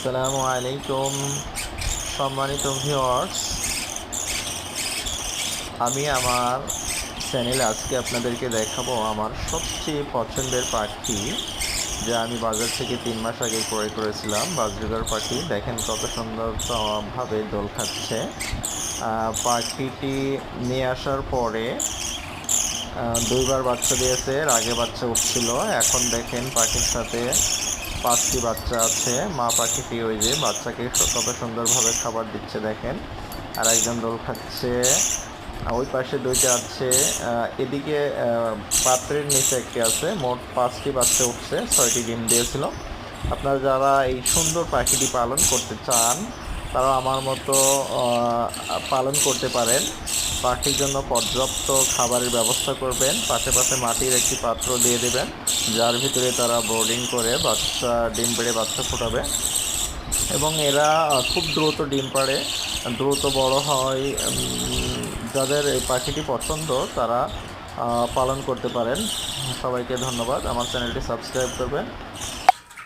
আসসালামু আলাইকুম সম্মানিত ভিউয়ার্স, আমি আমার চ্যানেলে আজকে আপনাদেরকে দেখাবো আমার সবচেয়ে পছন্দের পাখি, যা আমি বাজার থেকে ৩ মাস আগে ক্রয় করেছিলাম। বাজরিগার পাখি দেখেন কত সুন্দরভাবে দোল খাচ্ছে। পাখিটি নিয়ে আসার পরে ২ বার বাচ্চা দিয়েছে, এর আগে বাচ্চা উঠছিল। এখন দেখেন পাখির সাথে ৫টি বাচ্চা আছে। মা পাখিটি ওই যে বাচ্চাকে কত সুন্দরভাবে খাবার দিচ্ছে দেখেন। আর একজন দোল খাচ্ছে, ওই পাশে ২টা আছে। এদিকে পাত্রের নিচে একটি আছে। মোট ৫টি বাচ্চা উঠছে, ৬টি ডিম দিয়েছিল। আপনারা যারা এই সুন্দর পাখিটি পালন করতে চান তারা আমার মতো পালন করতে পারেন। পাখির জন্য পর্যাপ্ত খাবারের ব্যবস্থা করবেন, পাশে পাশে মাটির একটি পাত্র দিয়ে দেবেন, যার ভিতরে তারা বোর্ডিং করে বাচ্চা ডিম পেড়ে বাচ্চা ফোটাবে। এবং এরা খুব দ্রুত ডিম পাড়ে, দ্রুত বড় হয়। যাদের এই পাখিটি পছন্দ তারা পালন করতে পারেন। সবাইকে ধন্যবাদ। আমার চ্যানেলটি সাবস্ক্রাইব করবেন।